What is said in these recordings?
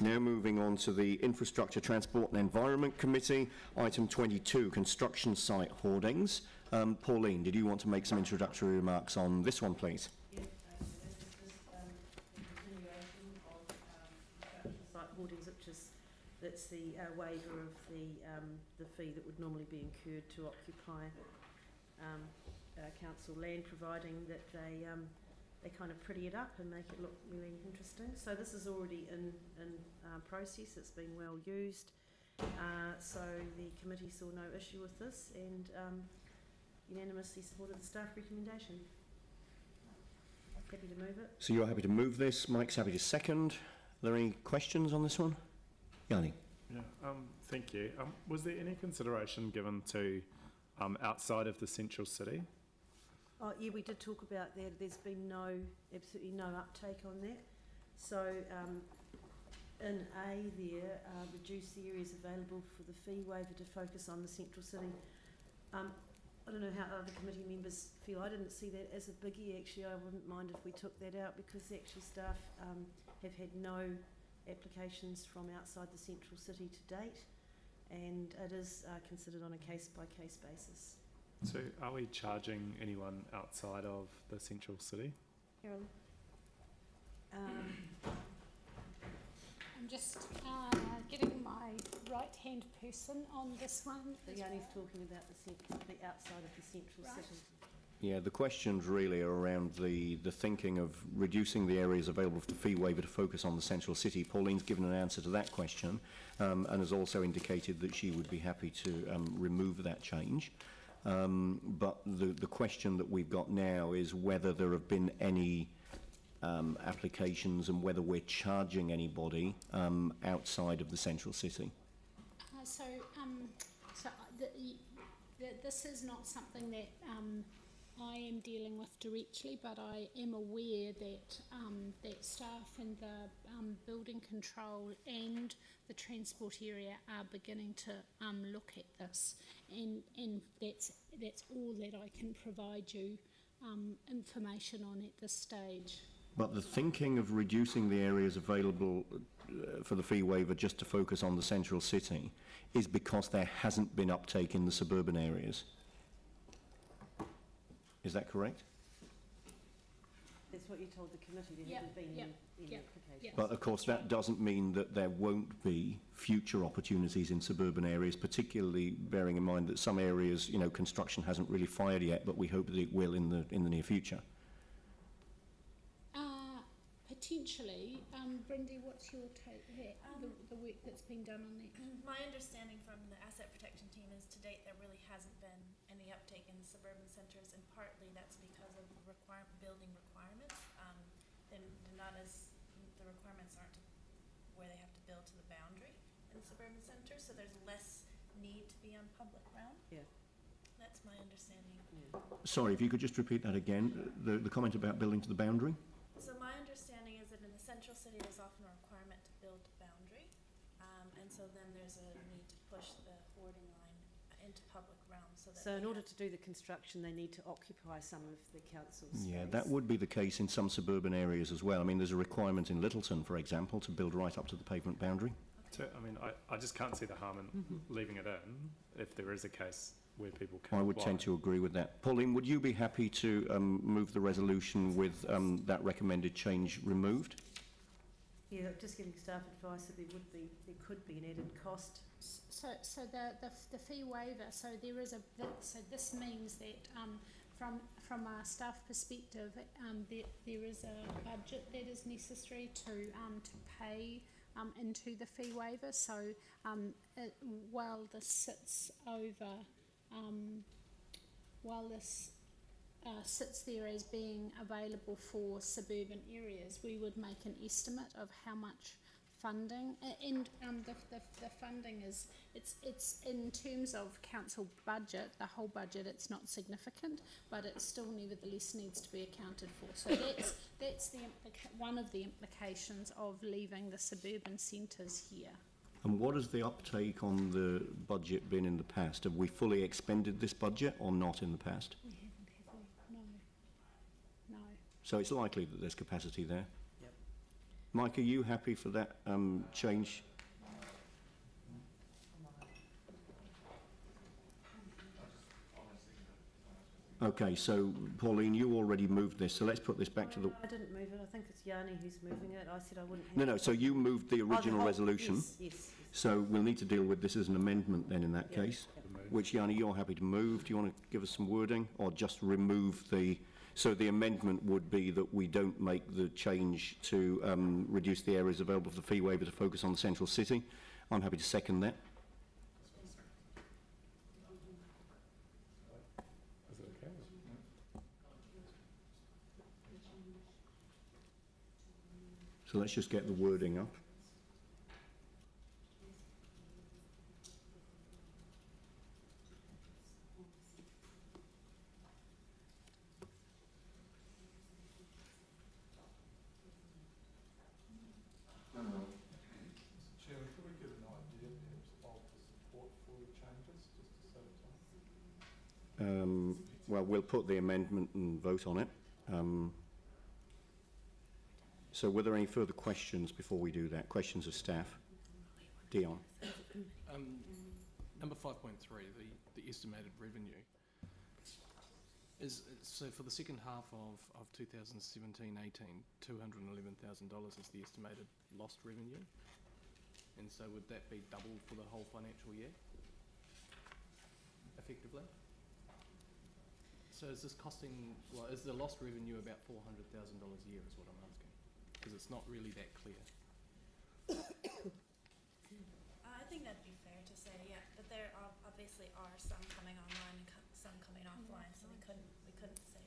Now moving on to the Infrastructure, Transport and Environment Committee, item 22, construction site hoardings. Pauline, did you want to make some introductory remarks on this one, please? Yeah, this is just a continuation of construction site hoardings, that's the waiver of the fee that would normally be incurred to occupy council land, providing that they kind of pretty it up and make it look really interesting. So this is already in process. It's been well used. So the committee saw no issue with this and unanimously supported the staff recommendation. Happy to move it. So you're happy to move this. Mike's happy to second. Are there any questions on this one? Yanni? Yeah, thank you. Was there any consideration given to outside of the central city? Oh yeah, we did talk about that. There's been absolutely no uptake on that. So in A there, reduce the areas available for the fee waiver to focus on the central city. I don't know how other committee members feel. I didn't see that as a biggie. Actually, I wouldn't mind if we took that out because actually staff have had no applications from outside the central city to date, and it is considered on a case-by-case basis. So are we charging anyone outside of the central city? Carolyn? I'm just getting my right-hand person on this one. Yanni's talking about the outside of the central city. Yeah, the questions really are around the thinking of reducing the areas available for the fee waiver to focus on the central city. Pauline's given an answer to that question and has also indicated that she would be happy to remove that change. But the question that we've got now is whether there have been any applications and whether we're charging anybody outside of the central city. This is not something that I am dealing with directly, but I am aware that that staff in the building control and the transport area are beginning to look at this, and that's all that I can provide you information on at this stage. But the thinking of reducing the areas available for the fee waiver just to focus on the central city is because there hasn't been uptake in the suburban areas. Is that correct? That's what you told the committee. There haven't been any applications. But of course that doesn't mean that there won't be future opportunities in suburban areas, particularly bearing in mind that some areas, you know, construction hasn't really fired yet, but we hope that it will in the near future. Potentially. Brindy, what's your take here, the work that's been done on that? My understanding from the asset protection team is to date there really hasn't been any uptake in the suburban centres, and partly that's because of building requirements. They're not as, the requirements aren't where they have to build to the boundary in the suburban centre, so there's less need to be on public ground. Yeah. That's my understanding. Yeah. Sorry, if you could just repeat that again, the comment about building to the boundary? So my understanding is that in the central city there's often a requirement to build to boundary, and so then there's a need to push the hoarding line into public realm. So in order to do the construction they need to occupy some of the council space. Yeah, that would be the case in some suburban areas as well. I mean, there's a requirement in Littleton, for example, to build right up to the pavement boundary. So, I mean, I just can't see the harm in leaving it in if there is a case where people can I would tend to agree with that. Pauline, would you be happy to move the resolution with that recommended change removed? Yeah, just giving staff advice that there could be an added cost. So the fee waiver. So there is so this means that from a staff perspective, there is a budget that is necessary to pay into the fee waiver. So while this sits over. While this sits there as being available for suburban areas, we would make an estimate of how much funding, and the funding is, it's in terms of council budget, the whole budget, it's not significant, but it still nevertheless needs to be accounted for. So that's the one of the implications of leaving the suburban centres here. And what has the uptake on the budget been in the past? Have we fully expended this budget or not in the past? We haven't, have we? No. So it's likely that there's capacity there? Yep. Mike, are you happy for that change? Okay, so Pauline, you already moved this, so let's put this back to the... I didn't move it. I think it's Yanni who's moving it. I said I wouldn't have No, so you moved the original resolution. Yes. So we'll need to deal with this as an amendment then in that case, which, Yanni, you're happy to move. Do you want to give us some wording or just remove the... So the amendment would be that we don't make the change to reduce the areas available for the fee waiver to focus on the central city. I'm happy to second that. Is it okay? So let's just get the wording up. Chairman, could we get an idea of the support for the changes, just to save time? Well, we'll put the amendment and vote on it. So were there any further questions before we do that? Questions of staff? Dion? Number 5.3, the estimated revenue. So for the second half of 2017-18, $211,000 is the estimated lost revenue. And so would that be double for the whole financial year, effectively? So is this costing, well, is the lost revenue about $400,000 a year is what I'm asking? Because it's not really that clear. I think that'd be fair to say, yeah, but there obviously are some coming online and some coming offline, so we couldn't say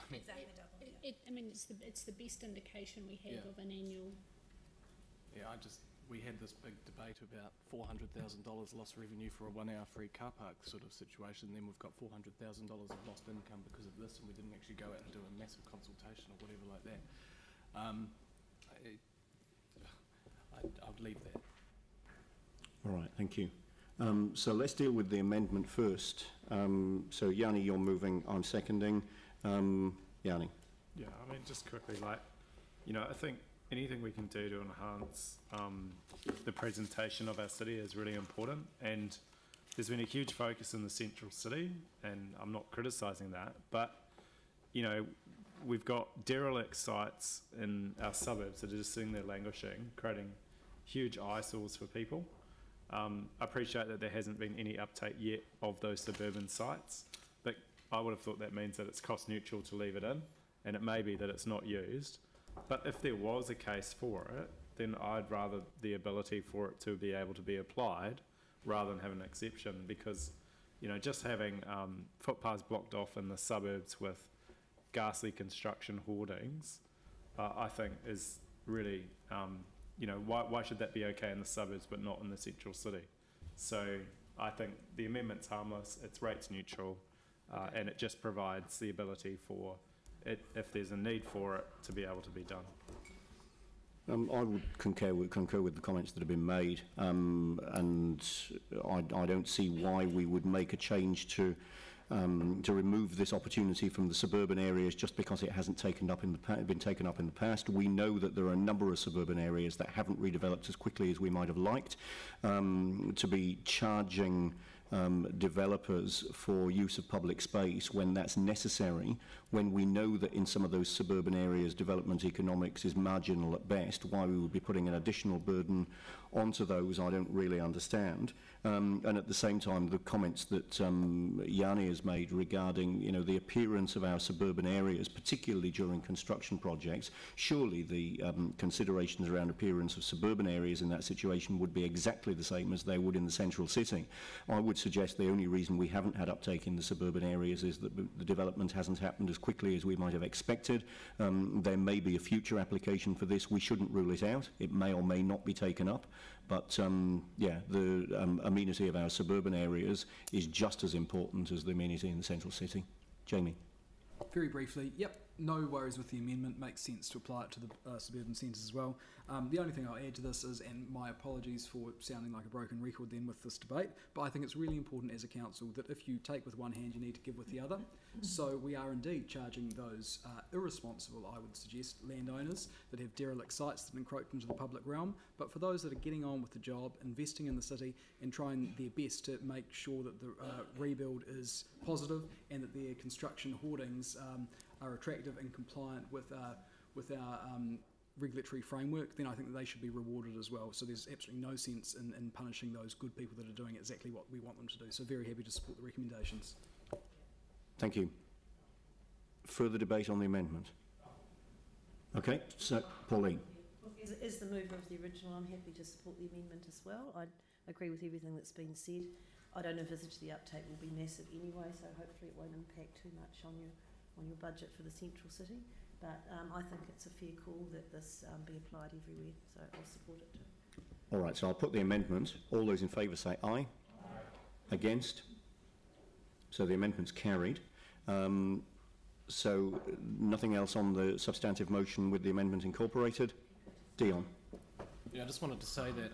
exactly double. Yeah. I mean, it's the best indication we have of an annual. Yeah, we had this big debate about $400,000 lost revenue for a 1 hour free car park sort of situation. Then we've got $400,000 of lost income because of this, and we didn't actually go out and do a massive consultation or whatever like that. I'd leave that. All right, thank you. So let's deal with the amendment first. So Yanni, you're moving, I'm seconding. Yanni? Yeah, I mean, just quickly, like, you know, I think anything we can do to enhance the presentation of our city is really important, and there's been a huge focus in the central city, and I'm not criticising that, but, you know, we've got derelict sites in our suburbs that are just sitting there languishing, creating huge eyesores for people. I appreciate that there hasn't been any uptake yet of those suburban sites, but I would have thought that means that it's cost neutral to leave it in, and it may be that it's not used. But if there was a case for it, then I'd rather the ability for it to be able to be applied rather than have an exception, because, you know, just having footpaths blocked off in the suburbs with ghastly construction hoardings, I think is really, you know, why should that be okay in the suburbs but not in the central city? So I think the amendment's harmless, it's rates neutral, and it just provides the ability for it, if there's a need for it, to be able to be done. I would concur with the comments that have been made, and I don't see why we would make a change to remove this opportunity from the suburban areas just because it hasn't been taken up in the past. We know that there are a number of suburban areas that haven't redeveloped as quickly as we might have liked. To be charging developers for use of public space when that's necessary, when we know that in some of those suburban areas development economics is marginal at best, why we would be putting an additional burden onto those, I don't really understand. And at the same time, the comments that Yanni has made regarding, you know, the appearance of our suburban areas, particularly during construction projects, surely the considerations around appearance of suburban areas in that situation would be exactly the same as they would in the central city. I would suggest the only reason we haven't had uptake in the suburban areas is that the development hasn't happened as quickly as we might have expected. There may be a future application for this. We shouldn't rule it out. It may or may not be taken up. But yeah, the amenity of our suburban areas is just as important as the amenity in the central city. Jamie? Very briefly, yep, no worries with the amendment. Makes sense to apply it to the suburban centres as well. The only thing I'll add to this is, and my apologies for sounding like a broken record then with this debate, but I think it's really important as a council that if you take with one hand, you need to give with the other. So we are indeed charging those irresponsible, I would suggest, landowners that have derelict sites that encroach into the public realm, but for those that are getting on with the job, investing in the city and trying their best to make sure that the rebuild is positive and that their construction hoardings are attractive and compliant with our regulatory framework, then I think that they should be rewarded as well. So there's absolutely no sense in punishing those good people that are doing exactly what we want them to do. So very happy to support the recommendations. Thank you. Further debate on the amendment? Okay, so Pauline. As the mover of the original, I'm happy to support the amendment as well. I agree with everything that's been said. I don't envisage the uptake will be massive anyway, so hopefully it won't impact too much on your budget for the central city. But I think it's a fair call that this be applied everywhere, so I'll support it too. All right, so I'll put the amendment. All those in favour say aye. Aye. Against? So the amendment's carried. So nothing else on the substantive motion with the amendment incorporated? Dion. Yeah, I just wanted to say that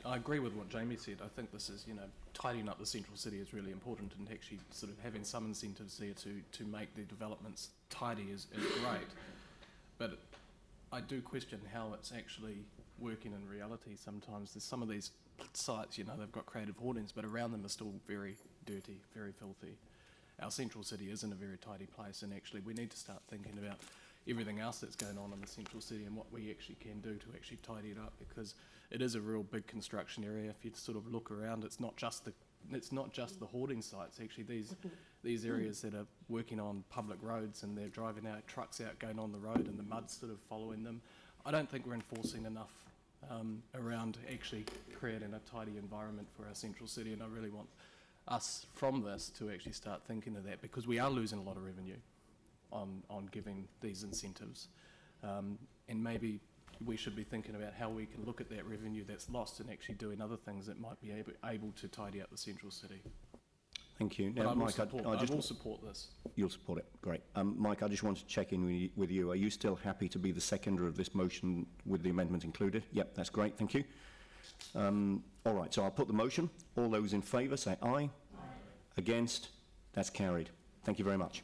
I agree with what Jamie said. I think this is, tidying up the central city is really important, and actually sort of having some incentives there to make the developments tidy is great. But I do question how it's actually working in reality sometimes. There's some of these sites, they've got creative hoardings, but around them are still very dirty, very filthy. Our central city isn't a very tidy place, and actually we need to start thinking about everything else that's going on in the central city and what we actually can do to actually tidy it up, because it is a real big construction area. If you sort of look around, it's not just the hoarding sites. Actually, these areas that are working on public roads and they're driving out trucks out going on the road and the mud's sort of following them. I don't think we're enforcing enough around actually creating a tidy environment for our central city, and I really want us from this to actually start thinking of that, because we are losing a lot of revenue on giving these incentives, and maybe we should be thinking about how we can look at that revenue that's lost and actually doing other things that might be able to tidy up the central city. Thank you. Now, Mike, I will support this. You'll support it. Great. Mike, I just want to check in with you. Are you still happy to be the seconder of this motion with the amendment included? Yep, that's great. Thank you. All right, so I'll put the motion. All those in favour say aye. Aye. Against? That's carried. Thank you very much.